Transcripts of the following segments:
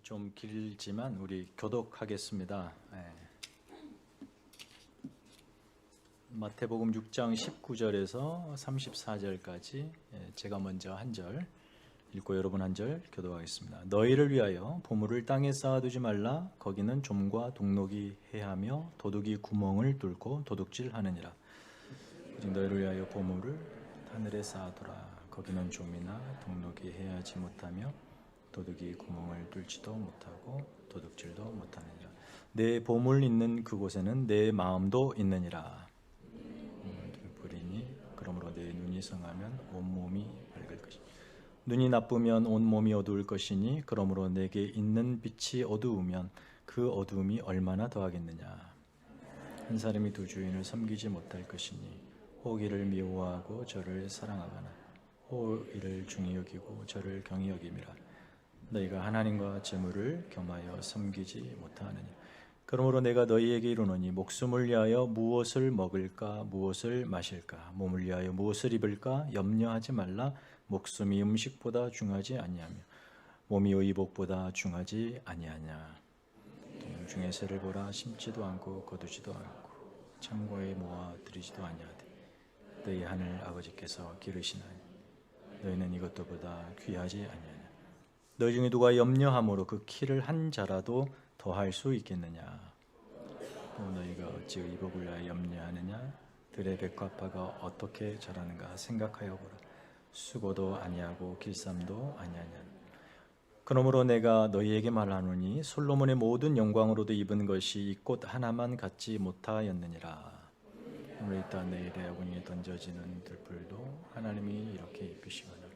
좀 길지만 우리 교독하겠습니다. 마태복음 6장 19절에서 34절까지 제가 먼저 한 절 읽고 여러분 한 절 교독하겠습니다. 너희를 위하여 보물을 땅에 쌓아두지 말라. 거기는 좀과 동록이 해하며 도둑이 구멍을 뚫고 도둑질하느니라. 오직 너희를 위하여 보물을 하늘에 쌓아두라. 거기는 좀이나 동록이 해하지 못하며 도둑이 구멍을 뚫지도 못하고 도둑질도 못하느니라. 내 보물 있는 그곳에는 내 마음도 있느니라. 불이니 그러므로 내 눈이 성하면 온몸이 밝을 것이니 눈이 나쁘면 온몸이 어두울 것이니 그러므로 내게 있는 빛이 어두우면 그 어두움이 얼마나 더하겠느냐. 한 사람이 두 주인을 섬기지 못할 것이니 혹 이를 미워하고 저를 사랑하거나 혹 이를 중히 여기고 저를 경히 여김이라. 너희가 하나님과 재물을 겸하여 섬기지 못하느냐. 그러므로 내가 너희에게 이르노니 목숨을 위하여 무엇을 먹을까 무엇을 마실까 몸을 위하여 무엇을 입을까 염려하지 말라. 목숨이 음식보다 중하지 아니하며 몸이 의복보다 중하지 아니하냐. 중에 새를 보라. 심지도 않고 거두지도 않고 창고에 모아 들이지도 아니하되 너희 하늘 아버지께서 기르시나니 너희는 이것들보다 귀하지 아니하냐. 너희 중에 누가 염려함으로 그 키를 한 자라도 더할 수 있겠느냐. 또 너희가 어찌 의복을 위하여 염려하느냐. 들의 백합화가 어떻게 자라는가 생각하여 보라. 수고도 아니하고 길쌈도 아니하냐. 그러므로 내가 너희에게 말하노니 솔로몬의 모든 영광으로도 입은 것이 이 꽃 하나만 갖지 못하였느니라. 오늘 이따 내일의 어군이에 던져지는 들풀도 하나님이 이렇게 입히시거늘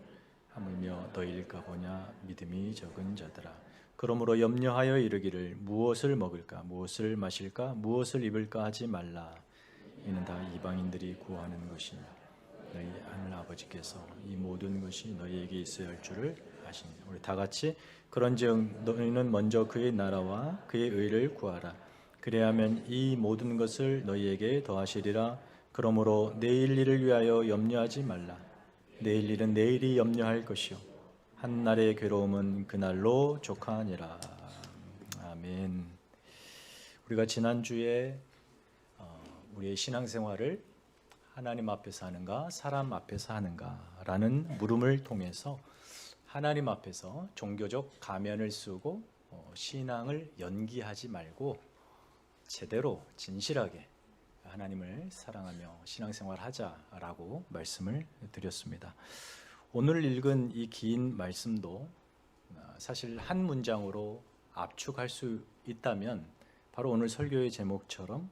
하물며 너희일까 보냐. 믿음이 적은 자들아. 그러므로 염려하여 이르기를 무엇을 먹을까 무엇을 마실까 무엇을 입을까 하지 말라. 이는 다 이방인들이 구하는 것이니 너희 하늘 아버지께서 이 모든 것이 너희에게 있어야 할 줄을 아시니. 우리 다 같이 그런즉 너희는 먼저 그의 나라와 그의 의를 구하라. 그래야면 이 모든 것을 너희에게 더하시리라. 그러므로 내일 일을 위하여 염려하지 말라. 내일 일은 내일이 염려할 것이요 한날의 괴로움은 그날로 족하니라. 아멘. 우리가 지난주에 우리의 신앙생활을 하나님 앞에서 하는가 사람 앞에서 하는가라는 물음을 통해서 하나님 앞에서 종교적 가면을 쓰고 신앙을 연기하지 말고 제대로 진실하게 하나님을 사랑하며 신앙생활 하자라고 말씀을 드렸습니다. 오늘 읽은 이 긴 말씀도 사실 한 문장으로 압축할 수 있다면 바로 오늘 설교의 제목처럼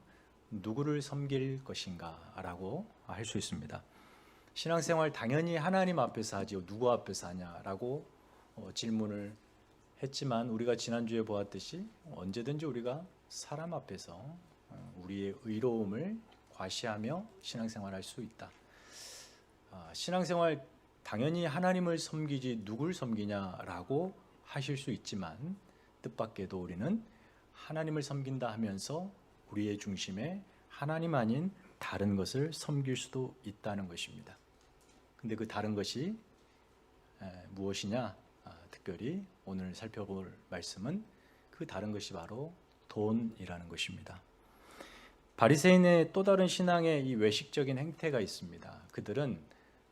누구를 섬길 것인가 라고 할 수 있습니다. 신앙생활 당연히 하나님 앞에서 하지요. 누구 앞에서 하냐라고 질문을 했지만 우리가 지난주에 보았듯이 언제든지 우리가 사람 앞에서 우리의 의로움을 과시하며 신앙생활 할 수 있다. 신앙생활 당연히 하나님을 섬기지 누굴 섬기냐라고 하실 수 있지만 뜻밖에도 우리는 하나님을 섬긴다 하면서 우리의 중심에 하나님 아닌 다른 것을 섬길 수도 있다는 것입니다. 근데 그 다른 것이 무엇이냐? 특별히 오늘 살펴볼 말씀은 그 다른 것이 바로 돈이라는 것입니다. 바리새인의 또 다른 신앙의 이 외식적인 행태가 있습니다. 그들은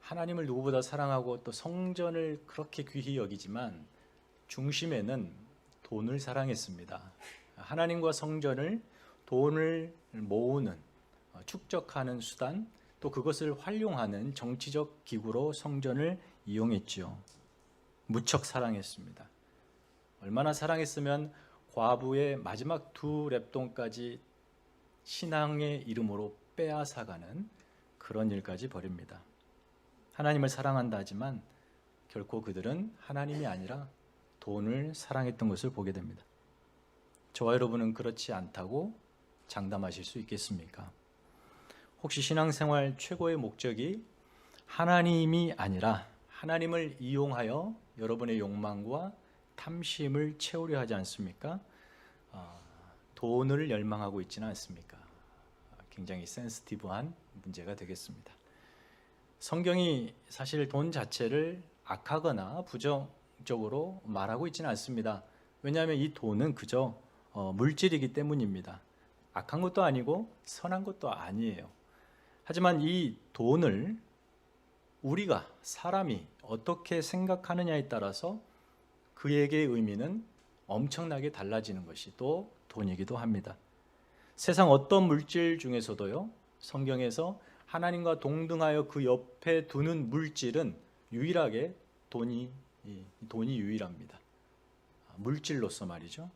하나님을 누구보다 사랑하고 또 성전을 그렇게 귀히 여기지만 중심에는 돈을 사랑했습니다. 하나님과 성전을 돈을 모으는 축적하는 수단 또 그것을 활용하는 정치적 기구로 성전을 이용했지요. 무척 사랑했습니다. 얼마나 사랑했으면 과부의 마지막 두 랩돈까지 신앙의 이름으로 빼앗아가는 그런 일까지 벌입니다. 하나님을 사랑한다 하지만 결코 그들은 하나님이 아니라 돈을 사랑했던 것을 보게 됩니다. 저와 여러분은 그렇지 않다고 장담하실 수 있겠습니까? 혹시 신앙생활 최고의 목적이 하나님이 아니라 하나님을 이용하여 여러분의 욕망과 탐심을 채우려 하지 않습니까? 돈을 열망하고 있지는 않습니까? 굉장히 센시티브한 문제가 되겠습니다. 성경이 사실 돈 자체를 악하거나 부정적으로 말하고 있지는 않습니다. 왜냐하면 이 돈은 그저 물질이기 때문입니다. 악한 것도 아니고 선한 것도 아니에요. 하지만 이 돈을 우리가 사람이 어떻게 생각하느냐에 따라서 그에게의 의미는 엄청나게 달라지는 것이 또 돈이기도 합니다. 세상 어떤 물질 중에서도요, 성경에서 하나님과 동등하여 그 옆에 두는 물질은 유일하게 돈이 유일합니다. 물질로서 말이죠.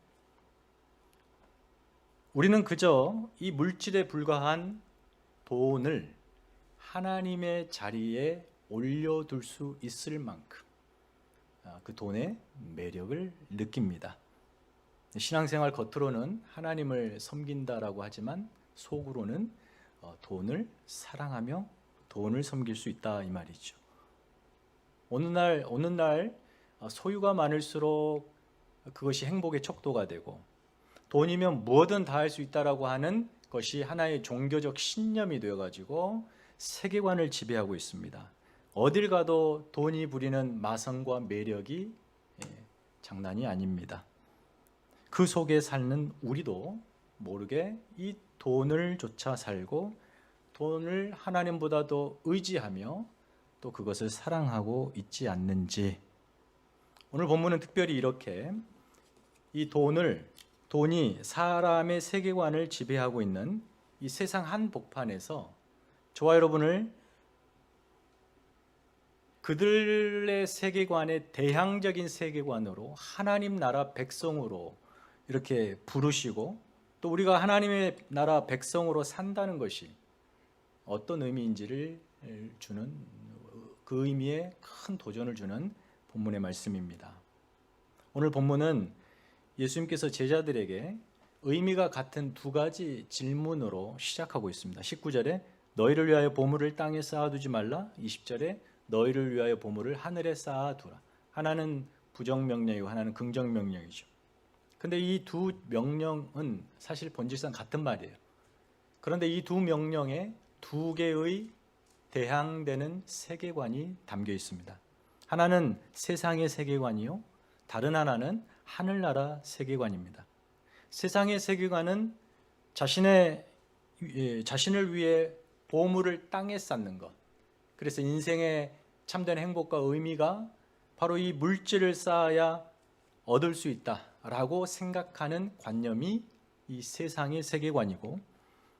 우리는 그저 이 물질에 불과한 돈을 하나님의 자리에 올려둘 수 있을 만큼 그 돈의 매력을 느낍니다. 신앙생활 겉으로는 하나님을 섬긴다라고 하지만 속으로는 돈을 사랑하며 돈을 섬길 수 있다 이 말이죠. 어느 날 소유가 많을수록 그것이 행복의 척도가 되고 돈이면 무엇든 다 할 수 있다라고 하는 것이 하나의 종교적 신념이 되어가지고 세계관을 지배하고 있습니다. 어딜 가도 돈이 부리는 마성과 매력이 장난이 아닙니다. 그 속에 사는 우리도 모르게 이 돈을 쫓아 살고 돈을 하나님보다도 의지하며 또 그것을 사랑하고 있지 않는지, 오늘 본문은 특별히 이렇게 이 돈이 사람의 세계관을 지배하고 있는 이 세상 한복판에서 저와 여러분을 그들의 세계관의 대항적인 세계관으로 하나님 나라 백성으로 이렇게 부르시고 또 우리가 하나님의 나라 백성으로 산다는 것이 어떤 의미인지를 주는 그 의미에 큰 도전을 주는 본문의 말씀입니다. 오늘 본문은 예수님께서 제자들에게 의미가 같은 두 가지 질문으로 시작하고 있습니다. 19절에 너희를 위하여 보물을 땅에 쌓아두지 말라. 20절에 너희를 위하여 보물을 하늘에 쌓아두라. 하나는 부정명령이고 하나는 긍정명령이죠. 근데 이 두 명령은 사실 본질상 같은 말이에요. 그런데 이 두 명령에 두 개의 대항되는 세계관이 담겨 있습니다. 하나는 세상의 세계관이요, 다른 하나는 하늘나라 세계관입니다. 세상의 세계관은 자신을 위해 보물을 땅에 쌓는 것, 그래서 인생의 참된 행복과 의미가 바로 이 물질을 쌓아야 얻을 수 있다라고 생각하는 관념이 이 세상의 세계관이고,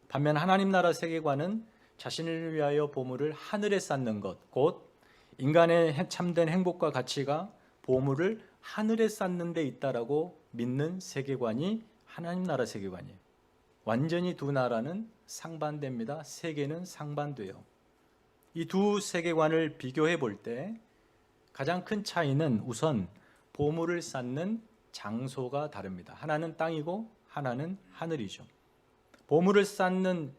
반면 하나님 나라 세계관은 자신을 위하여 보물을 하늘에 쌓는 것, 곧 인간의 참된 행복과 가치가 보물을 하늘에 쌓는 데 있다라고 믿는 세계관이 하나님 나라 세계관이에요. 완전히 두 나라는 상반됩니다. 세계는 상반돼요. 이 두 세계관을 비교해 볼 때 가장 큰 차이는 우선 보물을 쌓는 장소가 다릅니다. 하나는 땅이고 하나는 하늘이죠. 보물을 쌓는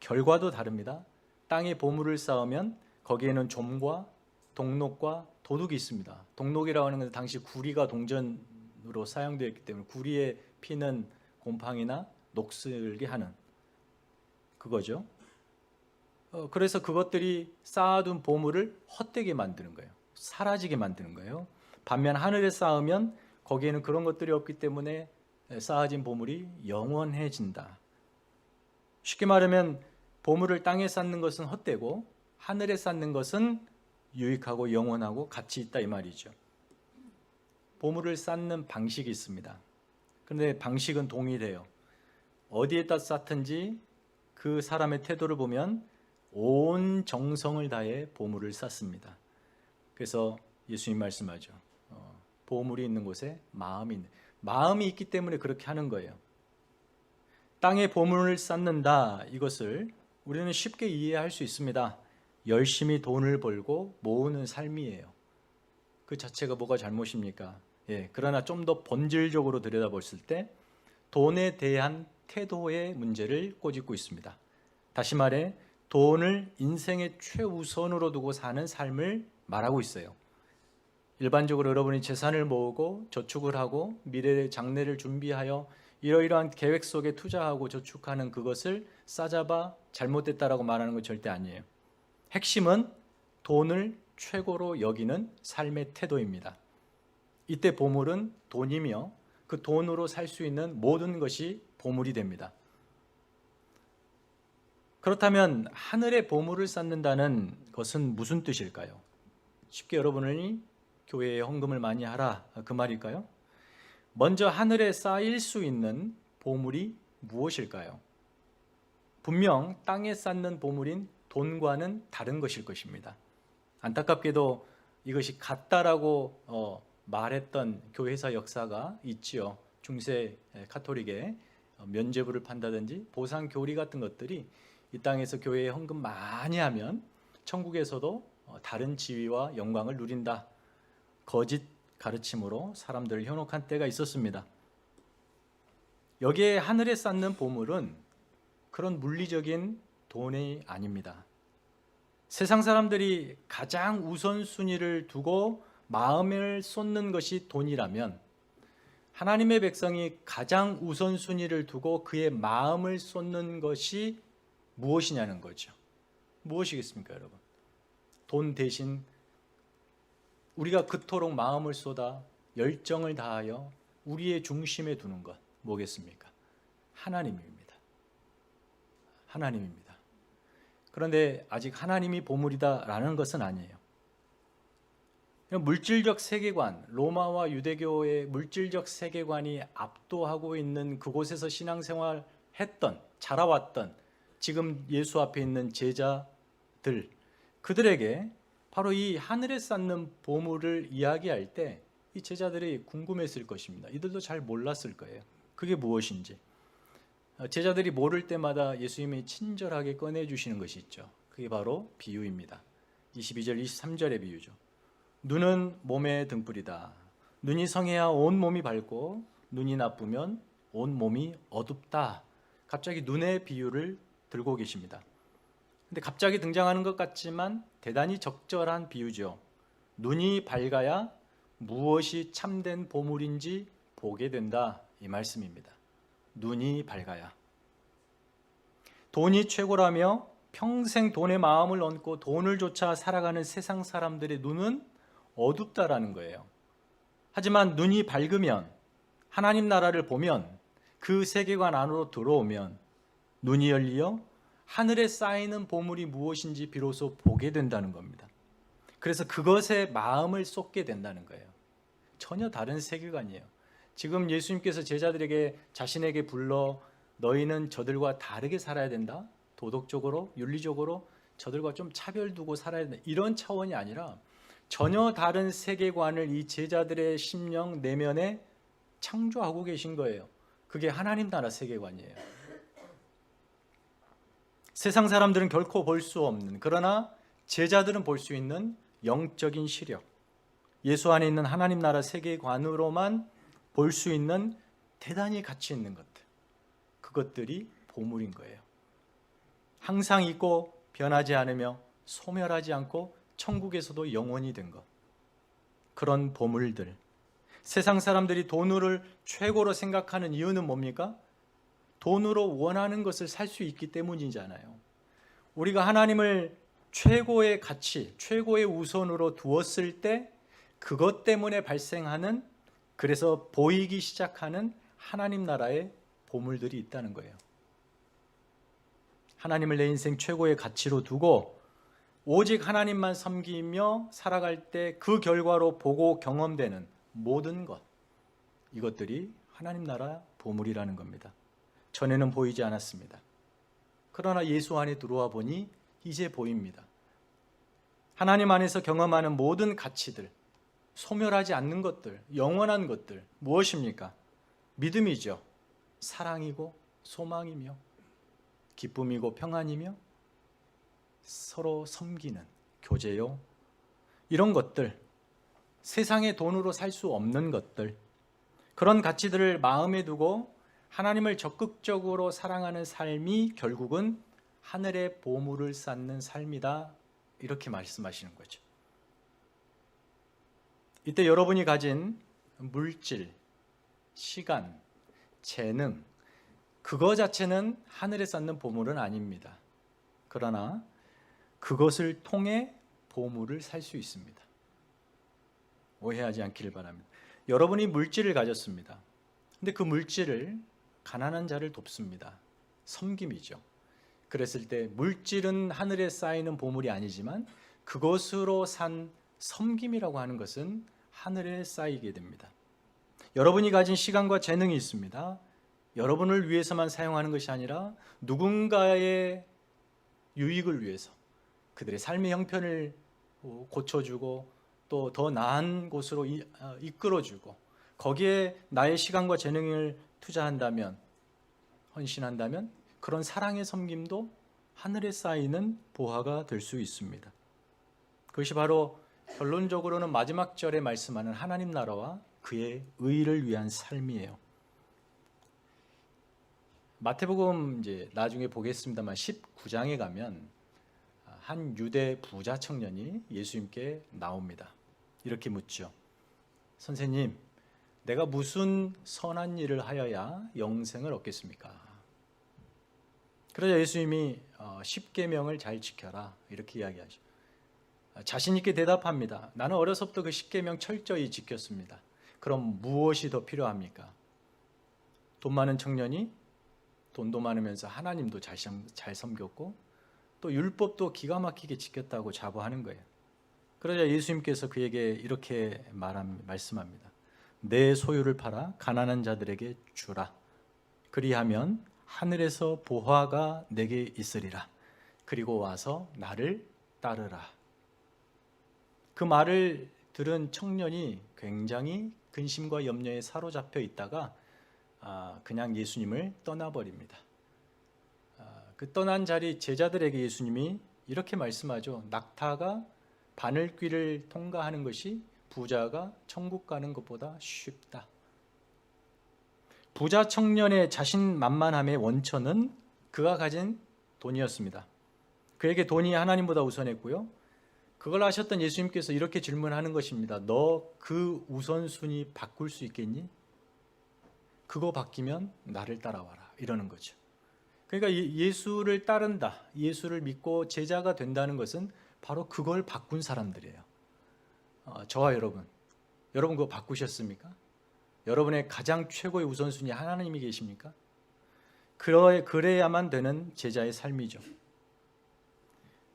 결과도 다릅니다. 땅에 보물을 쌓으면 거기에는 좀과 동록과 도둑이 있습니다. 동록이라고 하는 것은 당시 구리가 동전으로 사용되었기 때문에 구리에 피는 곰팡이나 녹슬게 하는 그거죠. 그래서 그것들이 쌓아둔 보물을 헛되게 만드는 거예요. 사라지게 만드는 거예요. 반면 하늘에 쌓으면 거기에는 그런 것들이 없기 때문에 쌓아진 보물이 영원해진다. 쉽게 말하면 보물을 땅에 쌓는 것은 헛되고 하늘에 쌓는 것은 유익하고 영원하고 가치 있다 이 말이죠. 보물을 쌓는 방식이 있습니다. 그런데 방식은 동일해요. 어디에다 쌓든지 그 사람의 태도를 보면 온 정성을 다해 보물을 쌓습니다. 그래서 예수님 말씀하죠. 보물이 있는 곳에 마음이 있기 때문에 그렇게 하는 거예요. 땅에 보물을 쌓는다, 이것을 우리는 쉽게 이해할 수 있습니다. 열심히 돈을 벌고 모으는 삶이에요. 그 자체가 뭐가 잘못입니까? 그러나 좀 더 본질적으로 들여다봤을 때 돈에 대한 태도의 문제를 꼬집고 있습니다. 다시 말해 돈을 인생의 최우선으로 두고 사는 삶을 말하고 있어요. 일반적으로 여러분이 재산을 모으고 저축을 하고 미래의 장래를 준비하여 이러이러한 계획 속에 투자하고 저축하는 그것을 싸잡아 잘못됐다라고 말하는 건 절대 아니에요. 핵심은 돈을 최고로 여기는 삶의 태도입니다. 이때 보물은 돈이며 그 돈으로 살 수 있는 모든 것이 보물이 됩니다. 그렇다면 하늘의 보물을 쌓는다는 것은 무슨 뜻일까요? 쉽게 여러분이 교회에 헌금을 많이 하라 그 말일까요? 먼저 하늘에 쌓일 수 있는 보물이 무엇일까요? 분명 땅에 쌓는 보물인 돈과는 다른 것일 것입니다. 안타깝게도 이것이 같다라고 말했던 교회사 역사가 있지요. 중세 카톨릭의 면죄부를 판다든지 보상 교리 같은 것들이 이 땅에서 교회에 헌금 많이 하면 천국에서도 다른 지위와 영광을 누린다. 거짓 가르침으로 사람들을 현혹한 때가 있었습니다. 여기에 하늘에 쌓는 보물은 그런 물리적인 돈이 아닙니다. 세상 사람들이 가장 우선순위를 두고 마음을 쏟는 것이 돈이라면 하나님의 백성이 가장 우선순위를 두고 그의 마음을 쏟는 것이 무엇이냐는 거죠. 무엇이겠습니까, 여러분? 돈 대신 우리가 그토록 마음을 쏟아 열정을 다하여 우리의 중심에 두는 것 뭐겠습니까? 하나님입니다. 하나님입니다. 그런데 아직 하나님이 보물이다라는 것은 아니에요. 물질적 세계관, 로마와 유대교의 물질적 세계관이 압도하고 있는 그곳에서 신앙생활 했던, 자라왔던 지금 예수 앞에 있는 제자들, 그들에게 바로 이 하늘에 쌓는 보물을 이야기할 때 이 제자들이 궁금했을 것입니다. 이들도 잘 몰랐을 거예요. 그게 무엇인지. 제자들이 모를 때마다 예수님이 친절하게 꺼내주시는 것이 있죠. 그게 바로 비유입니다. 22절, 23절의 비유죠. 눈은 몸의 등불이다. 눈이 성해야 온 몸이 밝고 눈이 나쁘면 온 몸이 어둡다. 갑자기 눈의 비유를 들고 계십니다. 근데 갑자기 등장하는 것 같지만 대단히 적절한 비유죠. 눈이 밝아야 무엇이 참된 보물인지 보게 된다. 이 말씀입니다. 눈이 밝아야. 돈이 최고라며 평생 돈에 마음을 얹고 돈을 쫓아 살아가는 세상 사람들의 눈은 어둡다라는 거예요. 하지만 눈이 밝으면, 하나님 나라를 보면, 그 세계관 안으로 들어오면 눈이 열리어 하늘에 쌓이는 보물이 무엇인지 비로소 보게 된다는 겁니다. 그래서 그것에 마음을 쏟게 된다는 거예요. 전혀 다른 세계관이에요. 지금 예수님께서 제자들에게 자신에게 불러 너희는 저들과 다르게 살아야 된다. 도덕적으로, 윤리적으로 저들과 좀 차별 두고 살아야 된다. 이런 차원이 아니라 전혀 다른 세계관을 이 제자들의 심령 내면에 창조하고 계신 거예요. 그게 하나님 나라 세계관이에요. 세상 사람들은 결코 볼 수 없는, 그러나 제자들은 볼 수 있는 영적인 시력, 예수 안에 있는 하나님 나라 세계관으로만 볼 수 있는 대단히 가치 있는 것들, 그것들이 보물인 거예요. 항상 있고 변하지 않으며 소멸하지 않고 천국에서도 영원히 된 것, 그런 보물들. 세상 사람들이 돈을 최고로 생각하는 이유는 뭡니까? 돈으로 원하는 것을 살 수 있기 때문이잖아요. 우리가 하나님을 최고의 가치, 최고의 우선으로 두었을 때 그것 때문에 발생하는, 그래서 보이기 시작하는 하나님 나라의 보물들이 있다는 거예요. 하나님을 내 인생 최고의 가치로 두고 오직 하나님만 섬기며 살아갈 때 그 결과로 보고 경험되는 모든 것, 이것들이 하나님 나라 보물이라는 겁니다. 전에는 보이지 않았습니다. 그러나 예수 안에 들어와 보니 이제 보입니다. 하나님 안에서 경험하는 모든 가치들, 소멸하지 않는 것들, 영원한 것들 무엇입니까? 믿음이죠. 사랑이고 소망이며 기쁨이고 평안이며 서로 섬기는 교제요. 이런 것들, 세상의 돈으로 살 수 없는 것들, 그런 가치들을 마음에 두고 하나님을 적극적으로 사랑하는 삶이 결국은 하늘의 보물을 쌓는 삶이다. 이렇게 말씀하시는 거죠. 이때 여러분이 가진 물질, 시간, 재능, 그거 자체는 하늘에 쌓는 보물은 아닙니다. 그러나 그것을 통해 보물을 살 수 있습니다. 오해하지 않기를 바랍니다. 여러분이 물질을 가졌습니다. 근데 그 물질을 가난한 자를 돕습니다. 섬김이죠. 그랬을 때 물질은 하늘에 쌓이는 보물이 아니지만 그것으로 산 섬김이라고 하는 것은 하늘에 쌓이게 됩니다. 여러분이 가진 시간과 재능이 있습니다. 여러분을 위해서만 사용하는 것이 아니라 누군가의 유익을 위해서 그들의 삶의 형편을 고쳐주고 또 더 나은 곳으로 이끌어주고 거기에 나의 시간과 재능을 투자한다면, 헌신한다면 그런 사랑의 섬김도 하늘에 쌓이는 보화가 될 수 있습니다. 그것이 바로 결론적으로는 마지막 절에 말씀하는 하나님 나라와 그의 의를 위한 삶이에요. 마태복음 이제 나중에 보겠습니다만 19장에 가면 한 유대 부자 청년이 예수님께 나옵니다. 이렇게 묻죠. 선생님, 내가 무슨 선한 일을 하여야 영생을 얻겠습니까? 그러자 예수님이 10계명을 잘 지켜라 이렇게 이야기하죠. 자신 있게 대답합니다. 나는 어려서부터 그 10계명 철저히 지켰습니다. 그럼 무엇이 더 필요합니까? 돈 많은 청년이 돈도 많으면서 하나님도 잘 섬겼고 또 율법도 기가 막히게 지켰다고 자부하는 거예요. 그러자 예수님께서 그에게 이렇게 말씀합니다. 내 소유를 팔아 가난한 자들에게 주라. 그리하면 하늘에서 보화가 내게 있으리라. 그리고 와서 나를 따르라. 그 말을 들은 청년이 굉장히 근심과 염려에 사로잡혀 있다가 그냥 예수님을 떠나버립니다. 그 떠난 자리 제자들에게 예수님이 이렇게 말씀하죠. 낙타가 바늘귀를 통과하는 것이 부자가 천국 가는 것보다 쉽다. 부자 청년의 자신만만함의 원천은 그가 가진 돈이었습니다. 그에게 돈이 하나님보다 우선했고요. 그걸 아셨던 예수님께서 이렇게 질문하는 것입니다. 너 그 우선순위 바꿀 수 있겠니? 그거 바뀌면 나를 따라와라. 이러는 거죠. 그러니까 예수를 따른다, 예수를 믿고 제자가 된다는 것은 바로 그걸 바꾼 사람들이에요. 저와 여러분 그거 바꾸셨습니까? 여러분의 가장 최고의 우선순위 하나님이 계십니까? 그래야만 되는 제자의 삶이죠.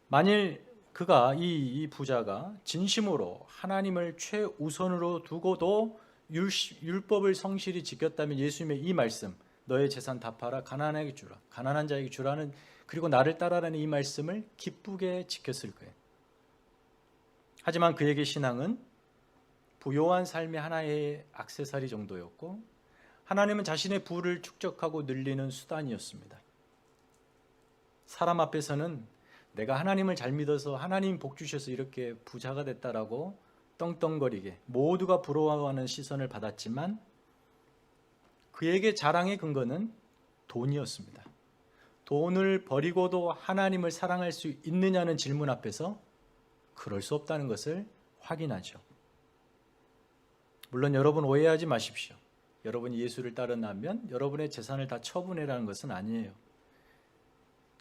만일 그가 이 부자가 진심으로 하나님을 최우선으로 두고도 율법을 성실히 지켰다면 예수님의 이 말씀, 너의 재산 다 팔아 가난하게 주라, 가난한 자에게 주라는, 그리고 나를 따라라는 이 말씀을 기쁘게 지켰을 거예요. 하지만 그에게 신앙은 부요한 삶의 하나의 액세서리 정도였고 하나님은 자신의 부를 축적하고 늘리는 수단이었습니다. 사람 앞에서는 내가 하나님을 잘 믿어서 하나님 복 주셔서 이렇게 부자가 됐다라고 떵떵거리게 모두가 부러워하는 시선을 받았지만 그에게 자랑의 근거는 돈이었습니다. 돈을 버리고도 하나님을 사랑할 수 있느냐는 질문 앞에서 그럴 수 없다는 것을 확인하죠. 물론 여러분 오해하지 마십시오. 여러분이 예수를 따른다면 여러분의 재산을 다 처분해라는 것은 아니에요.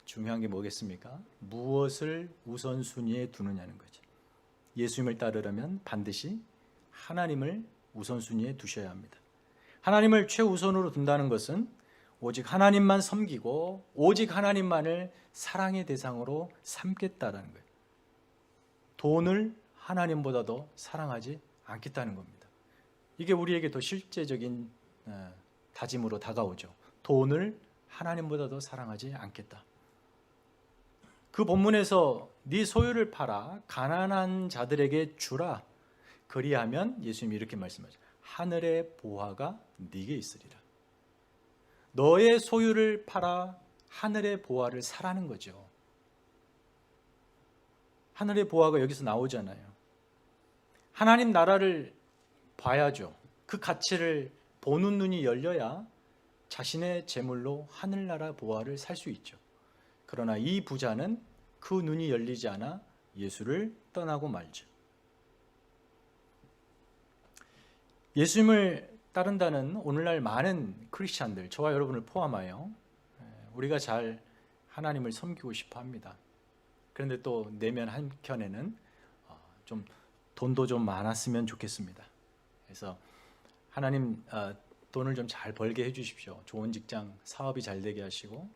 중요한 게 뭐겠습니까? 무엇을 우선순위에 두느냐는 거죠. 예수님을 따르려면 반드시 하나님을 우선순위에 두셔야 합니다. 하나님을 최우선으로 둔다는 것은 오직 하나님만 섬기고 오직 하나님만을 사랑의 대상으로 삼겠다라는 거예요. 돈을 하나님보다 더 사랑하지 않겠다는 겁니다. 이게 우리에게 더 실제적인 다짐으로 다가오죠. 돈을 하나님보다 더 사랑하지 않겠다. 그 본문에서 네 소유를 팔아 가난한 자들에게 주라. 그리하면 예수님이 이렇게 말씀하죠. 하늘의 보화가 네게 있으리라. 너의 소유를 팔아 하늘의 보화를 사라는 거죠. 하늘의 보화가 여기서 나오잖아요. 하나님 나라를 봐야죠. 그 가치를 보는 눈이 열려야 자신의 재물로 하늘나라 보화를 살 수 있죠. 그러나 이 부자는 그 눈이 열리지 않아 예수를 떠나고 말죠. 예수님을 따른다는 오늘날 많은 크리스찬들, 저와 여러분을 포함하여 우리가 잘 하나님을 섬기고 싶어 합니다. 그런데 또 내면 한켠에는 돈도 좀 많았으면 좋겠습니다. 그래서 하나님 돈을 좀 잘 벌게 해주십시오. 좋은 직장, 사업이 잘 되게 하시고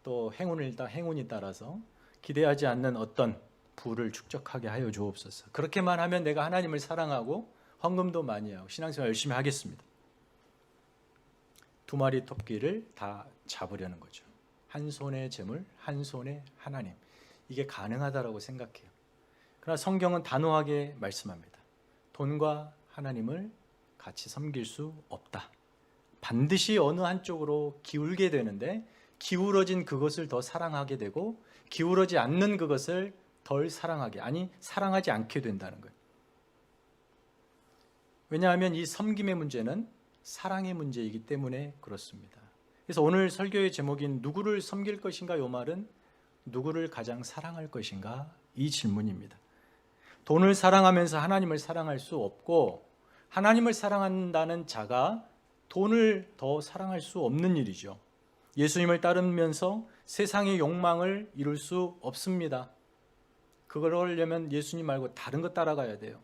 또 행운이 따라서 기대하지 않는 어떤 부를 축적하게 하여 주옵소서. 그렇게만 하면 내가 하나님을 사랑하고 헌금도 많이 하고 신앙생활 열심히 하겠습니다. 두 마리 토끼를 다 잡으려는 거죠. 한 손에 재물, 한 손에 하나님. 이게 가능하다라고 생각해요. 그러나 성경은 단호하게 말씀합니다. 돈과 하나님을 같이 섬길 수 없다. 반드시 어느 한쪽으로 기울게 되는데 기울어진 그것을 더 사랑하게 되고 기울어지 않는 그것을 덜 사랑하지 않게 된다는 거예요. 왜냐하면 이 섬김의 문제는 사랑의 문제이기 때문에 그렇습니다. 그래서 오늘 설교의 제목인 누구를 섬길 것인가 이 말은 누구를 가장 사랑할 것인가 이 질문입니다. 돈을 사랑하면서 하나님을 사랑할 수 없고 하나님을 사랑한다는 자가 돈을 더 사랑할 수 없는 일이죠. 예수님을 따르면서 세상의 욕망을 이룰 수 없습니다. 그걸 하려면 예수님 말고 다른 거 따라가야 돼요.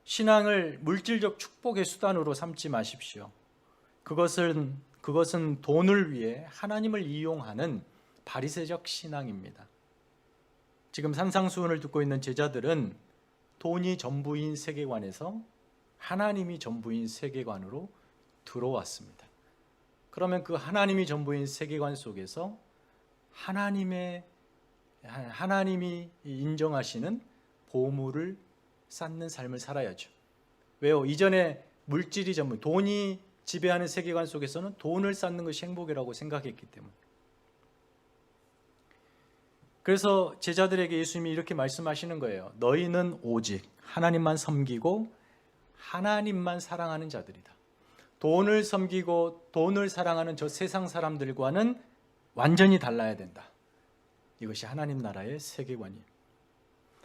신앙을 물질적 축복의 수단으로 삼지 마십시오. 그것은 돈을 위해 하나님을 이용하는 바리새적 신앙입니다. 지금 산상수훈을 듣고 있는 제자들은 돈이 전부인 세계관에서 하나님이 전부인 세계관으로 들어왔습니다. 그러면 그 하나님이 전부인 세계관 속에서 하나님이 인정하시는 보물을 쌓는 삶을 살아야죠. 왜요? 이전에 물질이 전부, 돈이 지배하는 세계관 속에서는 돈을 쌓는 것이 행복이라고 생각했기 때문에. 그래서 제자들에게 예수님이 이렇게 말씀하시는 거예요. 너희는 오직 하나님만 섬기고 하나님만 사랑하는 자들이다. 돈을 섬기고 돈을 사랑하는 저 세상 사람들과는 완전히 달라야 된다. 이것이 하나님 나라의 세계관이에요.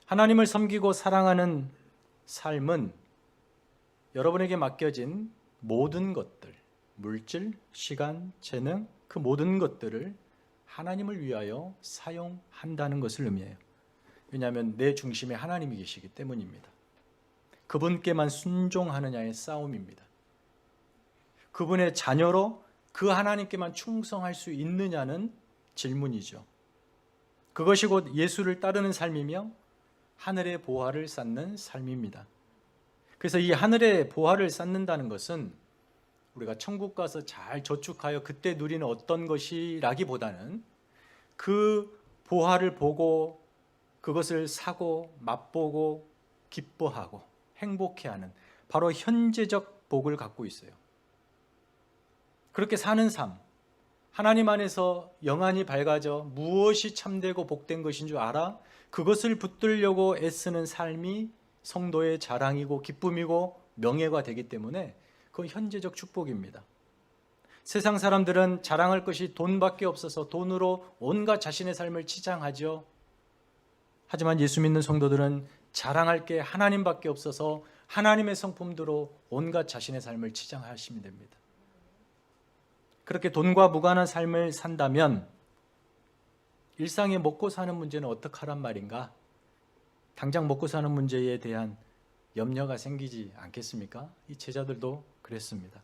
하나님을 섬기고 사랑하는 삶은 여러분에게 맡겨진 모든 것들, 물질, 시간, 재능, 그 모든 것들을 하나님을 위하여 사용한다는 것을 의미해요. 왜냐하면 내 중심에 하나님이 계시기 때문입니다. 그분께만 순종하느냐의 싸움입니다. 그분의 자녀로 그 하나님께만 충성할 수 있느냐는 질문이죠. 그것이 곧 예수를 따르는 삶이며 하늘의 보화를 쌓는 삶입니다. 그래서 이 하늘의 보화를 쌓는다는 것은 우리가 천국 가서 잘 저축하여 그때 누리는 어떤 것이라기보다는 그 보화를 보고 그것을 사고 맛보고 기뻐하고 행복해하는 바로 현재적 복을 갖고 있어요. 그렇게 사는 삶, 하나님 안에서 영안이 밝아져 무엇이 참되고 복된 것인 줄 알아 그것을 붙들려고 애쓰는 삶이 성도의 자랑이고 기쁨이고 명예가 되기 때문에 그건 현재적 축복입니다. 세상 사람들은 자랑할 것이 돈밖에 없어서 돈으로 온갖 자신의 삶을 치장하죠. 하지만 예수 믿는 성도들은 자랑할 게 하나님밖에 없어서 하나님의 성품대로 온갖 자신의 삶을 치장하시면 됩니다. 그렇게 돈과 무관한 삶을 산다면 일상에 먹고 사는 문제는 어떡하란 말인가? 당장 먹고 사는 문제에 대한 염려가 생기지 않겠습니까? 이 제자들도 그랬습니다.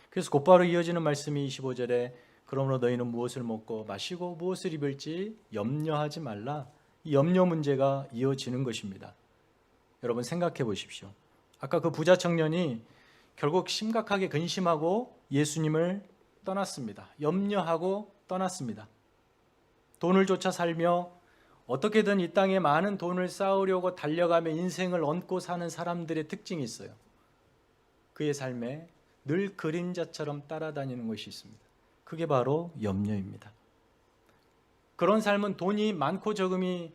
그래서 곧바로 이어지는 말씀이 25절에 그러므로 너희는 무엇을 먹고 마시고 무엇을 입을지 염려하지 말라. 이 염려 문제가 이어지는 것입니다. 여러분 생각해 보십시오. 아까 그 부자 청년이 결국 심각하게 근심하고 예수님을 떠났습니다. 염려하고 떠났습니다. 돈을 쫓아 살며 어떻게든 이 땅에 많은 돈을 쌓으려고 달려가며 인생을 얹고 사는 사람들의 특징이 있어요. 그의 삶에 늘 그림자처럼 따라다니는 것이 있습니다. 그게 바로 염려입니다. 그런 삶은 돈이 많고 적음이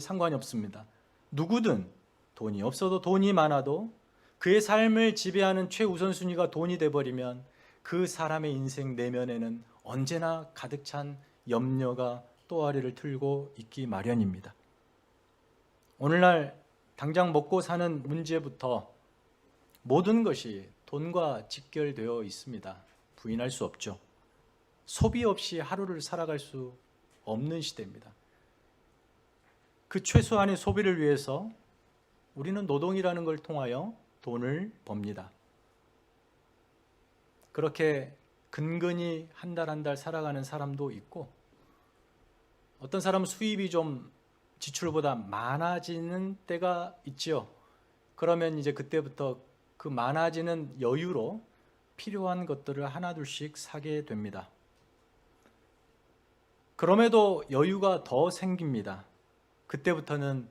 상관이 없습니다. 누구든 돈이 없어도 돈이 많아도 그의 삶을 지배하는 최우선순위가 돈이 돼버리면 그 사람의 인생 내면에는 언제나 가득 찬 염려가 또아리를 틀고 있기 마련입니다. 오늘날 당장 먹고 사는 문제부터 모든 것이 돈과 직결되어 있습니다. 부인할 수 없죠. 소비 없이 하루를 살아갈 수 없는 시대입니다. 그 최소한의 소비를 위해서 우리는 노동이라는 걸 통하여 돈을 법니다. 그렇게 근근히 한 달 한 달 살아가는 사람도 있고, 어떤 사람은 수입이 좀 지출보다 많아지는 때가 있지요. 그러면 이제 그때부터 그 많아지는 여유로 필요한 것들을 하나둘씩 사게 됩니다. 그럼에도 여유가 더 생깁니다. 그때부터는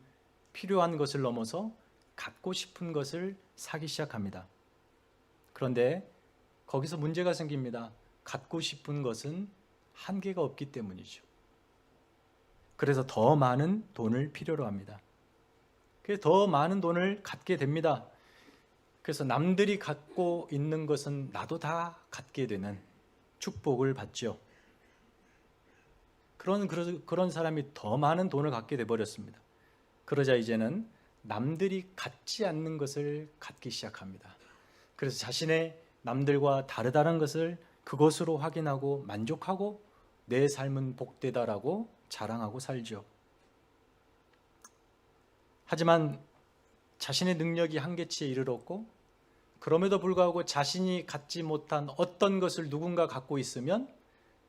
필요한 것을 넘어서 갖고 싶은 것을 사기 시작합니다. 그런데 거기서 문제가 생깁니다. 갖고 싶은 것은 한계가 없기 때문이죠. 그래서 더 많은 돈을 필요로 합니다. 그래서 더 많은 돈을 갖게 됩니다. 그래서 남들이 갖고 있는 것은 나도 다 갖게 되는 축복을 받죠. 그런 사람이 더 많은 돈을 갖게 돼버렸습니다. 그러자 이제는 남들이 갖지 않는 것을 갖기 시작합니다. 그래서 자신의 남들과 다르다는 것을 그것으로 확인하고 만족하고 내 삶은 복되다라고 자랑하고 살죠. 하지만 자신의 능력이 한계치에 이르렀고, 그럼에도 불구하고 자신이 갖지 못한 어떤 것을 누군가 갖고 있으면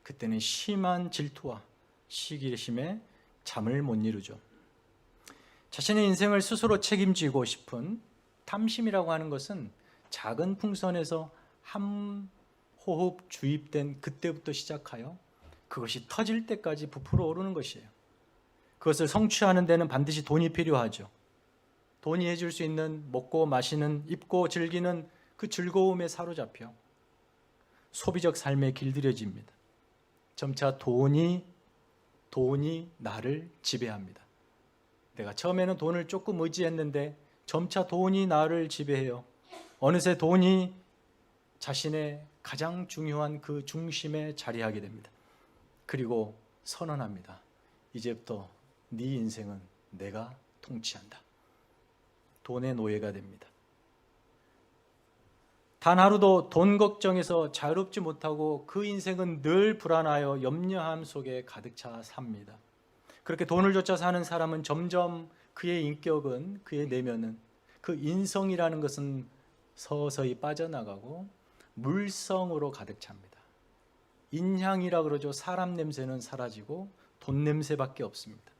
그때는 심한 질투와 시기심에 잠을 못 이루죠. 자신의 인생을 스스로 책임지고 싶은 탐심이라고 하는 것은 작은 풍선에서 한 호흡 주입된 그때부터 시작하여 그것이 터질 때까지 부풀어 오르는 것이에요. 그것을 성취하는 데는 반드시 돈이 필요하죠. 돈이 해줄 수 있는 먹고 마시는, 입고 즐기는 그 즐거움에 사로잡혀 소비적 삶에 길들여집니다. 점차 돈이 나를 지배합니다. 내가 처음에는 돈을 조금 의지했는데 점차 돈이 나를 지배해요. 어느새 돈이 자신의 가장 중요한 그 중심에 자리하게 됩니다. 그리고 선언합니다. 이제부터 네 인생은 내가 통치한다. 돈의 노예가 됩니다. 단 하루도 돈 걱정에서 자유롭지 못하고 그 인생은 늘 불안하여 염려함 속에 가득 차 삽니다. 그렇게 돈을 쫓아 사는 사람은 점점 그의 인격은, 그의 내면은, 그 인성이라는 것은 서서히 빠져나가고 물성으로 가득 찹니다. 인향이라 그러죠. 사람 냄새는 사라지고 돈 냄새밖에 없습니다.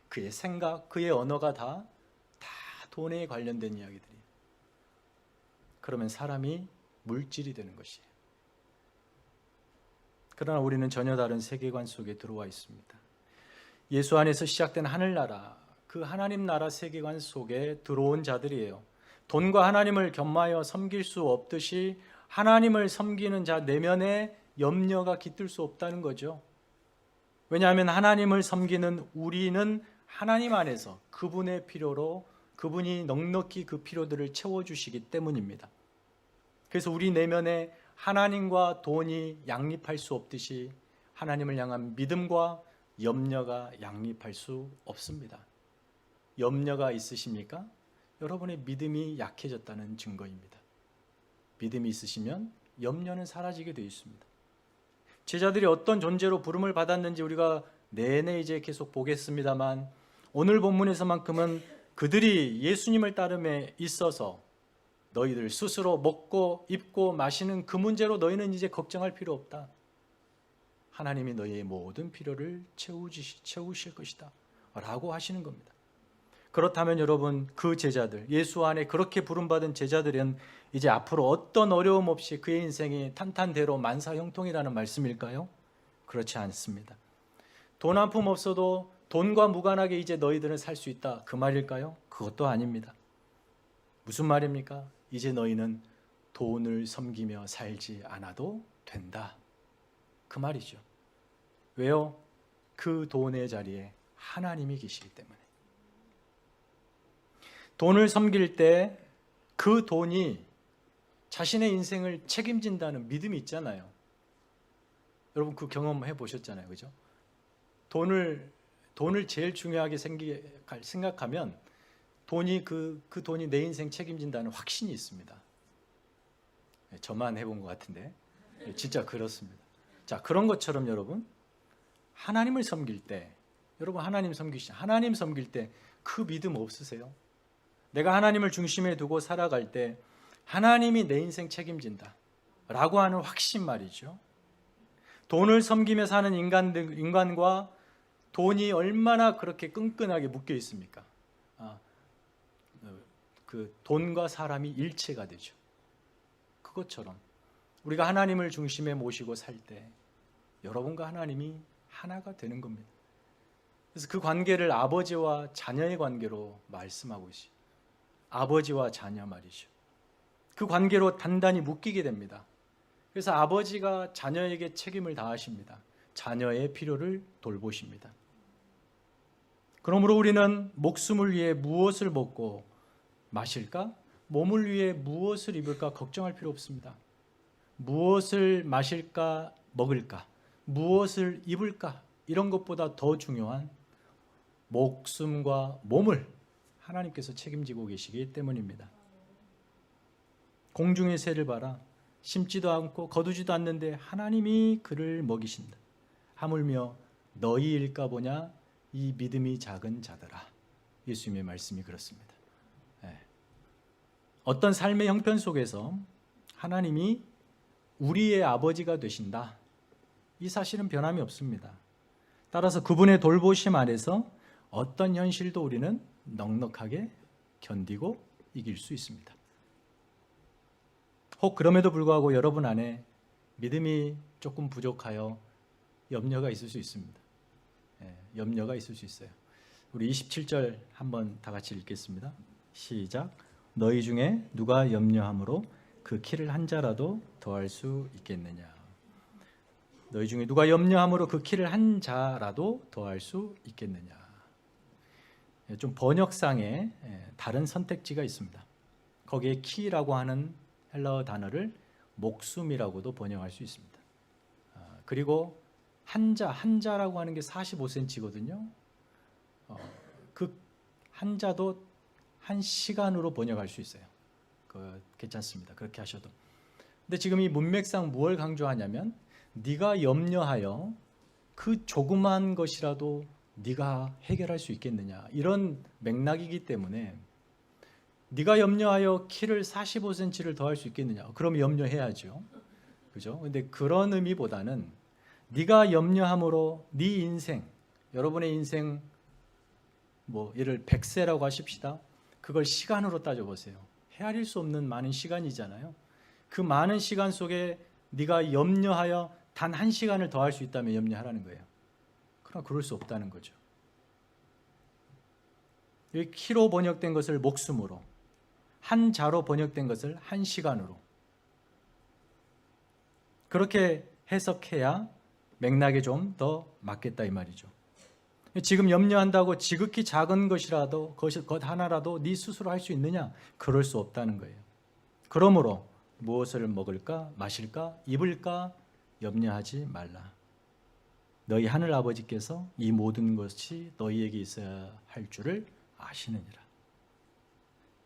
그의 생각, 그의 언어가 다 돈에 관련된 이야기들이에요. 그러면 사람이 물질이 되는 것이에요. 그러나 우리는 전혀 다른 세계관 속에 들어와 있습니다. 예수 안에서 시작된 하늘나라, 그 하나님 나라 세계관 속에 들어온 자들이에요. 돈과 하나님을 겸하여 섬길 수 없듯이 하나님을 섬기는 자 내면에 염려가 깃들 수 없다는 거죠. 왜냐하면 하나님을 섬기는 우리는 하나님 안에서 그분의 필요로, 그분이 넉넉히 그 필요들을 채워주시기 때문입니다. 그래서 우리 내면에 하나님과 돈이 양립할 수 없듯이 하나님을 향한 믿음과 염려가 양립할 수 없습니다. 염려가 있으십니까? 여러분의 믿음이 약해졌다는 증거입니다. 믿음이 있으시면 염려는 사라지게 되어 있습니다. 제자들이 어떤 존재로 부름을 받았는지 우리가 내내 이제 계속 보겠습니다만, 오늘 본문에서만큼은 그들이 예수님을 따름에 있어서 너희들 스스로 먹고 입고 마시는 그 문제로 너희는 이제 걱정할 필요 없다. 하나님이 너희의 모든 필요를 채우실 것이다 라고 하시는 겁니다. 그렇다면 여러분, 그 제자들, 예수 안에 그렇게 부름받은 제자들은 이제 앞으로 어떤 어려움 없이 그의 인생이 탄탄대로 만사형통이라는 말씀일까요? 그렇지 않습니다. 돈 한 푼 없어도 돈과 무관하게 이제 너희들은 살 수 있다, 그 말일까요? 그것도 아닙니다. 무슨 말입니까? 이제 너희는 돈을 섬기며 살지 않아도 된다, 그 말이죠. 왜요? 그 돈의 자리에 하나님이 계시기 때문에. 돈을 섬길 때 그 돈이 자신의 인생을 책임진다는 믿음이 있잖아요. 여러분 그 경험 해보셨잖아요, 그죠? 돈을 제일 중요하게 생각하면 돈이 그 돈이 내 인생 책임진다는 확신이 있습니다. 저만 해본 것 같은데 진짜 그렇습니다. 자, 그런 것처럼 여러분, 하나님을 섬길 때, 여러분 하나님 섬길 때 그 믿음 없으세요? 내가 하나님을 중심에 두고 살아갈 때 하나님이 내 인생 책임진다 라고 하는 확신 말이죠. 돈을 섬기며 사는 인간과 돈이 얼마나 그렇게 끈끈하게 묶여 있습니까? 그 돈과 사람이 일체가 되죠. 그것처럼 우리가 하나님을 중심에 모시고 살 때 여러분과 하나님이 하나가 되는 겁니다. 그래서 그 관계를 아버지와 자녀의 관계로 말씀하고 있어요. 아버지와 자녀 말이죠. 그 관계로 단단히 묶이게 됩니다. 그래서 아버지가 자녀에게 책임을 다하십니다. 자녀의 필요를 돌보십니다. 그러므로 우리는 목숨을 위해 무엇을 먹고 마실까? 몸을 위해 무엇을 입을까 걱정할 필요 없습니다. 무엇을 마실까, 먹을까, 무엇을 입을까, 이런 것보다 더 중요한 목숨과 몸을 하나님께서 책임지고 계시기 때문입니다. 공중의 새를 봐라. 심지도 않고 거두지도 않는데 하나님이 그를 먹이신다. 하물며 너희일까 보냐 이 믿음이 작은 자들아. 예수님의 말씀이 그렇습니다. 어떤 삶의 형편 속에서 하나님이 우리의 아버지가 되신다. 이 사실은 변함이 없습니다. 따라서 그분의 돌보심 아래서 어떤 현실도 우리는 넉넉하게 견디고 이길 수 있습니다. 혹 그럼에도 불구하고 여러분 안에 믿음이 조금 부족하여 염려가 있을 수 있습니다. 염려가 있을 수 있어요. 우리 27절 한번 다 같이 읽겠습니다. 시작. 너희 중에 누가 염려함으로 그 키를 한 자라도 더할 수 있겠느냐. 너희 중에 누가 염려함으로 그 키를 한 자라도 더할 수 있겠느냐. 좀 번역상에 다른 선택지가 있습니다. 거기에 키라고 하는 헬라어 단어를 목숨이라고도 번역할 수 있습니다. 그리고 한자라고 하는 게 45cm거든요. 그 한자도 한 시간으로 번역할 수 있어요. 괜찮습니다. 그렇게 하셔도. 근데 지금 이 문맥상 무엇을 강조하냐면 네가 염려하여 그 조그만 것이라도 네가 해결할 수 있겠느냐, 이런 맥락이기 때문에 네가 염려하여 키를 45cm를 더할 수 있겠느냐, 그럼 염려해야죠. 그죠? 근데 그런 의미보다는 네가 염려함으로 네 인생, 여러분의 인생 예를 100세라고 하십시다. 그걸 시간으로 따져보세요. 헤아릴 수 없는 많은 시간이잖아요. 그 많은 시간 속에 네가 염려하여 단 한 시간을 더할 수 있다면 염려하라는 거예요. 그러나 그럴 수 없다는 거죠. 여기 키로 번역된 것을 목숨으로, 한 자로 번역된 것을 한 시간으로, 그렇게 해석해야 맥락에 좀 더 맞겠다 이 말이죠. 지금 염려한다고 지극히 작은 것이라도, 것 하나라도 네 스스로 할 수 있느냐? 그럴 수 없다는 거예요. 그러므로 무엇을 먹을까, 마실까, 입을까 염려하지 말라. 너희 하늘 아버지께서 이 모든 것이 너희에게 있어야 할 줄을 아시느니라.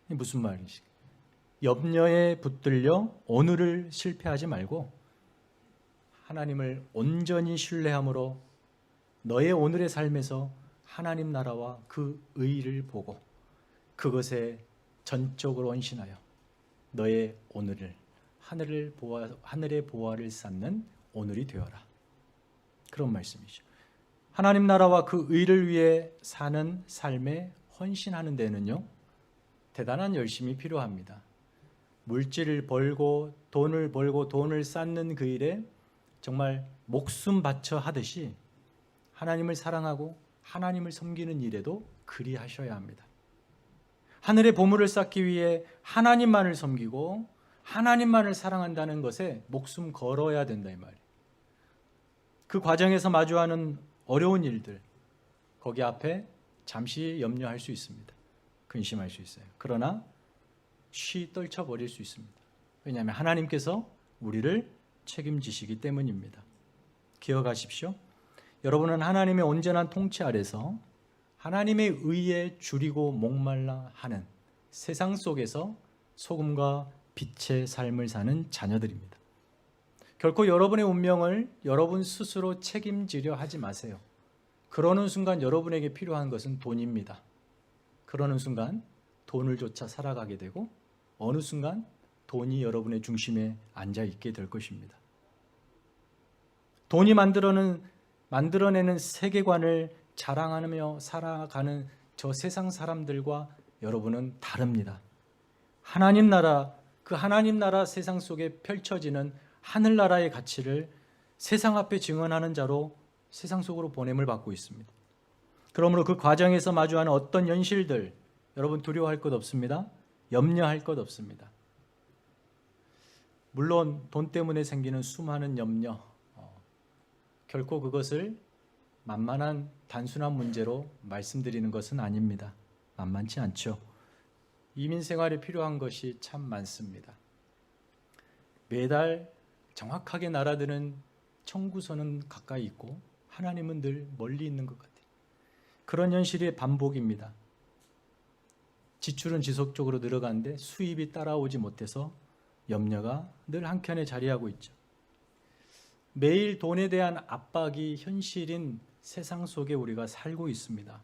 이게 무슨 말이지? 염려에 붙들려 오늘을 실패하지 말고 하나님을 온전히 신뢰함으로 너의 오늘의 삶에서 하나님 나라와 그 의를 보고 그것에 전적으로 헌신하여 너의 오늘을 하늘의 보화를 쌓는 오늘이 되어라. 그런 말씀이죠. 하나님 나라와 그 의를 위해 사는 삶에 헌신하는 데는요, 대단한 열심이 필요합니다. 물질을 벌고 돈을 쌓는 그 일에 정말 목숨 바쳐 하듯이 하나님을 사랑하고 하나님을 섬기는 일에도 그리하셔야 합니다. 하늘의 보물을 쌓기 위해 하나님만을 섬기고 하나님만을 사랑한다는 것에 목숨 걸어야 된다 이 말이에요. 그 과정에서 마주하는 어려운 일들, 거기 앞에 잠시 염려할 수 있습니다. 근심할 수 있어요. 그러나 쉬 떨쳐버릴 수 있습니다. 왜냐하면 하나님께서 우리를 책임지시기 때문입니다. 기억하십시오. 여러분은 하나님의 온전한 통치 아래서 하나님의 의에 줄이고 목말라 하는 세상 속에서 소금과 빛의 삶을 사는 자녀들입니다. 결코 여러분의 운명을 여러분 스스로 책임지려 하지 마세요. 그러는 순간 여러분에게 필요한 것은 돈입니다. 그러는 순간 돈을 쫓아 살아가게 되고 어느 순간 돈이 여러분의 중심에 앉아 있게 될 것입니다. 돈이 만들어내는 세계관을 자랑하며 살아가는 저 세상 사람들과 여러분은 다릅니다. 하나님 나라, 그 하나님 나라 세상 속에 펼쳐지는 하늘나라의 가치를 세상 앞에 증언하는 자로 세상 속으로 보냄을 받고 있습니다. 그러므로 그 과정에서 마주하는 어떤 현실들, 여러분 두려워할 것 없습니다. 염려할 것 없습니다. 물론 돈 때문에 생기는 수많은 염려, 결코 그것을 만만한 단순한 문제로 말씀드리는 것은 아닙니다. 만만치 않죠. 이민 생활에 필요한 것이 참 많습니다. 매달 정확하게 날아드는 청구서는 가까이 있고 하나님은 늘 멀리 있는 것 같아요. 그런 현실의 반복입니다. 지출은 지속적으로 늘어가는데 수입이 따라오지 못해서 염려가 늘 한켠에 자리하고 있죠. 매일 돈에 대한 압박이 현실인 세상 속에 우리가 살고 있습니다.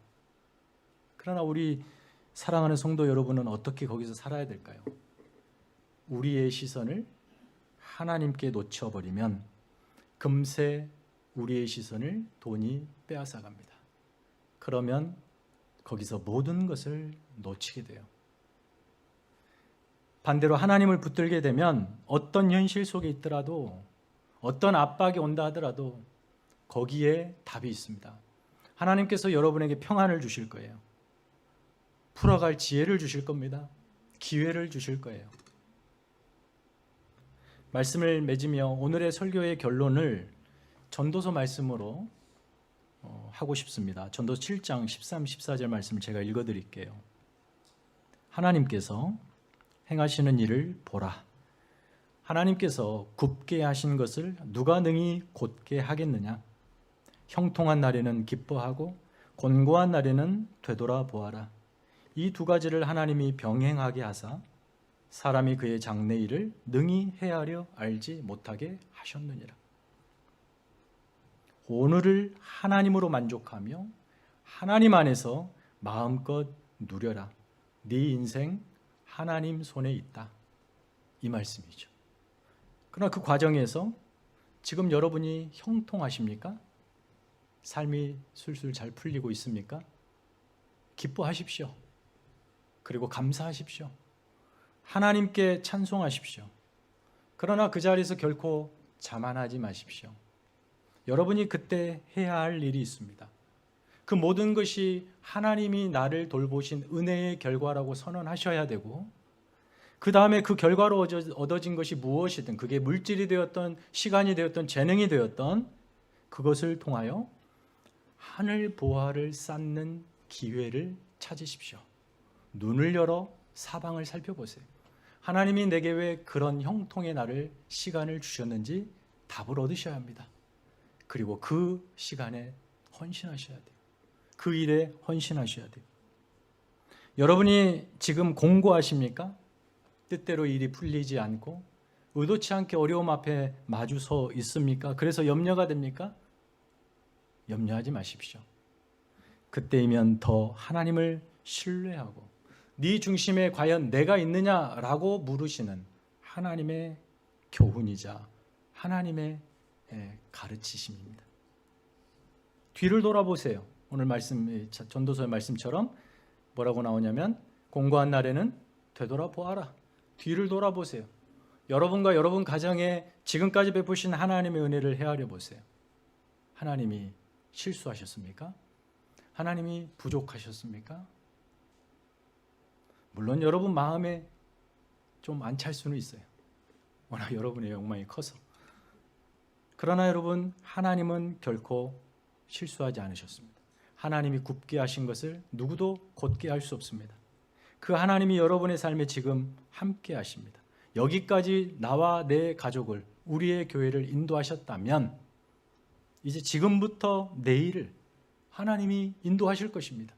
그러나 우리 사랑하는 성도 여러분은 어떻게 거기서 살아야 될까요? 우리의 시선을 하나님께 놓쳐버리면 금세 우리의 시선을 돈이 빼앗아갑니다. 그러면 거기서 모든 것을 놓치게 돼요. 반대로 하나님을 붙들게 되면 어떤 현실 속에 있더라도, 어떤 압박이 온다 하더라도 거기에 답이 있습니다. 하나님께서 여러분에게 평안을 주실 거예요. 풀어갈 지혜를 주실 겁니다. 기회를 주실 거예요. 말씀을 맺으며 오늘의 설교의 결론을 전도서 말씀으로 하고 싶습니다. 전도서 7장 13, 14절 말씀을 제가 읽어드릴게요. 하나님께서 행하시는 일을 보라. 하나님께서 굽게 하신 것을 누가 능히 곧게 하겠느냐. 형통한 날에는 기뻐하고 곤고한 날에는 되돌아 보아라. 이 두 가지를 하나님이 병행하게 하사 사람이 그의 장래 일을 능히 헤아려 알지 못하게 하셨느니라. 오늘을 하나님으로 만족하며 하나님 안에서 마음껏 누려라. 네 인생 하나님 손에 있다. 이 말씀이죠. 그러나 그 과정에서 지금 여러분이 형통하십니까? 삶이 술술 잘 풀리고 있습니까? 기뻐하십시오. 그리고 감사하십시오. 하나님께 찬송하십시오. 그러나 그 자리에서 결코 자만하지 마십시오. 여러분이 그때 해야 할 일이 있습니다. 그 모든 것이 하나님이 나를 돌보신 은혜의 결과라고 선언하셔야 되고, 그 다음에 그 결과로 얻어진 것이 무엇이든, 그게 물질이 되었던, 시간이 되었던, 재능이 되었던, 그것을 통하여 하늘 보화를 쌓는 기회를 찾으십시오. 눈을 열어 사방을 살펴보세요. 하나님이 내게 왜 그런 형통의 날을, 시간을 주셨는지 답을 얻으셔야 합니다. 그리고 그 시간에 헌신하셔야 돼요. 그 일에 헌신하셔야 돼요. 여러분이 지금 공고하십니까? 뜻대로 일이 풀리지 않고 의도치 않게 어려움 앞에 마주서 있습니까? 그래서 염려가 됩니까? 염려하지 마십시오. 그때이면 더 하나님을 신뢰하고 네 중심에 과연 내가 있느냐라고 물으시는 하나님의 교훈이자 하나님의 가르치심입니다. 뒤를 돌아보세요. 오늘 말씀, 전도서의 말씀처럼 뭐라고 나오냐면 공고한 날에는 되돌아보아라. 뒤를 돌아보세요. 여러분과 여러분 가정에 지금까지 베푸신 하나님의 은혜를 헤아려 보세요. 하나님이 실수하셨습니까? 하나님이 부족하셨습니까? 물론 여러분 마음에 좀 안 찰 수는 있어요. 워낙 여러분의 욕망이 커서. 그러나 여러분, 하나님은 결코 실수하지 않으셨습니다. 하나님이 굽게 하신 것을 누구도 곧게 할 수 없습니다. 그 하나님이 여러분의 삶에 지금 함께 하십니다. 여기까지 나와 내 가족을, 우리의 교회를 인도하셨다면 이제 지금부터 내일을 하나님이 인도하실 것입니다.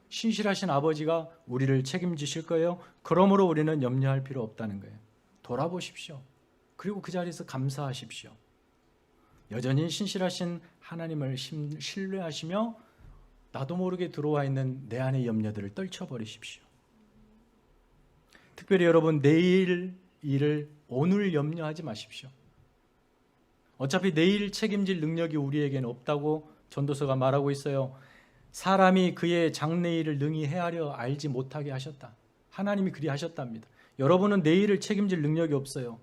신실하신 아버지가 우리를 책임지실 거예요. 그러므로 우리는 염려할 필요 없다는 거예요. 돌아보십시오. 그리고 그 자리에서 감사하십시오. 여전히 신실하신 하나님을 신뢰하시며 나도 모르게 들어와 있는 내 안의 염려들을 떨쳐버리십시오. 특별히 여러분, 내일 일을 오늘 염려하지 마십시오. 어차피 내일 책임질 능력이 우리에게는 없다고 전도서가 말하고 있어요. 사람이 그의 장래일을 능히 헤아려 알지 못하게 하셨다. 하나님이 그리 하셨답니다. 여러분은 내일을 책임질 능력이 없어요.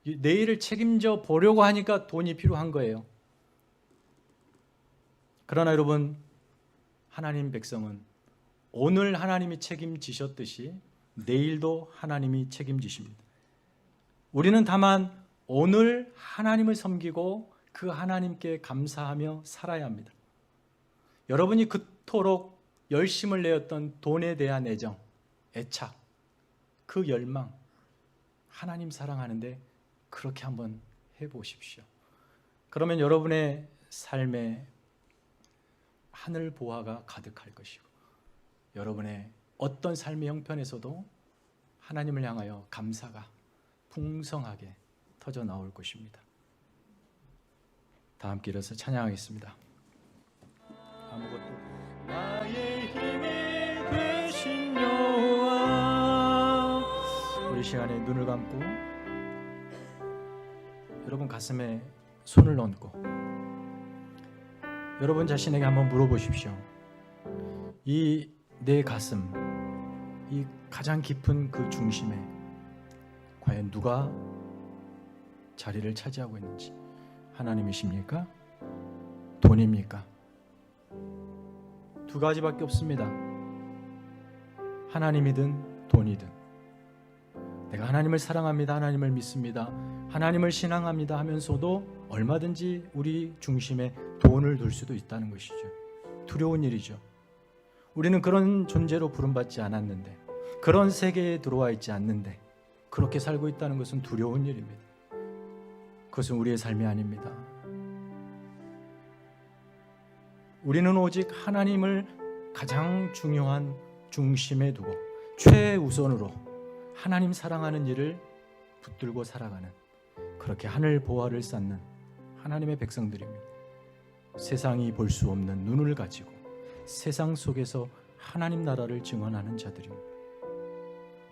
내일을 책임져 보려고 하니까 돈이 필요한 거예요. 그러나 여러분, 하나님 백성은 오늘 하나님이 책임지셨듯이 내일도 하나님이 책임지십니다. 우리는 다만 오늘 하나님을 섬기고 그 하나님께 감사하며 살아야 합니다. 여러분이 그토록 열심을 내었던 돈에 대한 애정, 애착, 그 열망, 하나님 사랑하는데 그렇게 한번 해보십시오. 그러면 여러분의 삶에 하늘 보화가 가득할 것이고 여러분의 어떤 삶의 형편에서도 하나님을 향하여 감사가 풍성하게 터져 나올 것입니다. 다 함께 일어서 찬양하겠습니다. 아무것도 나의 힘이 되신 여호와. 우리 시간에 눈을 감고 여러분 가슴에 손을 얹고 여러분 자신에게 한번 물어보십시오. 이 내 가슴, 이 가장 깊은 그 중심에 과연 누가 자리를 차지하고 있는지. 하나님이십니까? 돈입니까? 두 가지밖에 없습니다. 하나님이든 돈이든. 내가 하나님을 사랑합니다, 하나님을 믿습니다, 하나님을 신앙합니다 하면서도 얼마든지 우리 중심에 돈을 둘 수도 있다는 것이죠. 두려운 일이죠. 우리는 그런 존재로 부름받지 않았는데, 그런 세계에 들어와 있지 않는데 그렇게 살고 있다는 것은 두려운 일입니다. 그것은 우리의 삶이 아닙니다. 우리는 오직 하나님을 가장 중요한 중심에 두고 최우선으로 하나님 사랑하는 일을 붙들고 살아가는, 그렇게 하늘 보화를 쌓는 하나님의 백성들입니다. 세상이 볼 수 없는 눈을 가지고 세상 속에서 하나님 나라를 증언하는 자들입니다.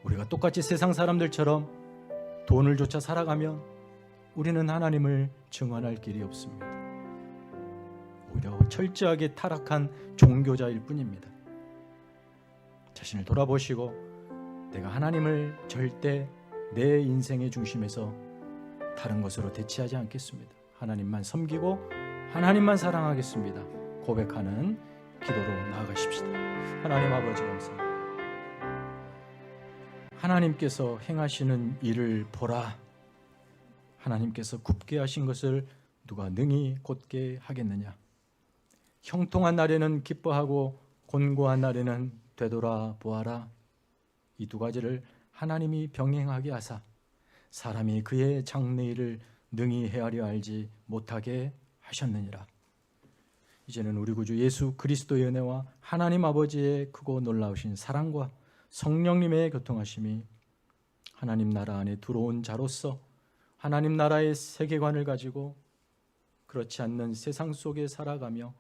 우리가 똑같이 세상 사람들처럼 돈을 쫓아 살아가면 우리는 하나님을 증언할 길이 없습니다. 오히려 철저하게 타락한 종교자일 뿐입니다. 자신을 돌아보시고 내가 하나님을 절대 내 인생의 중심에서 다른 것으로 대체하지 않겠습니다. 하나님만 섬기고 하나님만 사랑하겠습니다. 고백하는 기도로 나아가십시다. 하나님 아버지 감사합니다. 하나님께서 행하시는 일을 보라. 하나님께서 굽게 하신 것을 누가 능히 곧게 하겠느냐. 형통한 날에는 기뻐하고 곤고한 날에는 되돌아 보아라. 이 두 가지를 하나님이 병행하게 하사 사람이 그의 장래일을 능히 헤아려 알지 못하게 하셨느니라. 이제는 우리 구주 예수 그리스도의 은혜와 하나님 아버지의 크고 놀라우신 사랑과 성령님의 교통하심이 하나님 나라 안에 들어온 자로서 하나님 나라의 세계관을 가지고 그렇지 않는 세상 속에 살아가며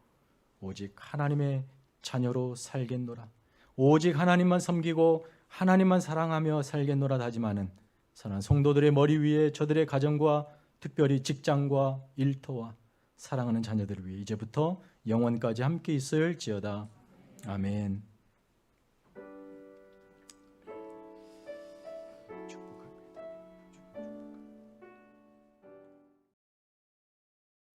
오직 하나님의 자녀로 살겠노라, 오직 하나님만 섬기고 하나님만 사랑하며 살겠노라 하지만은 사랑하는 성도들의 머리 위에 저들의 가정과 특별히 직장과 일터와 사랑하는 자녀들을 위해 이제부터 영원까지 함께 있어야 할지어다. 아멘.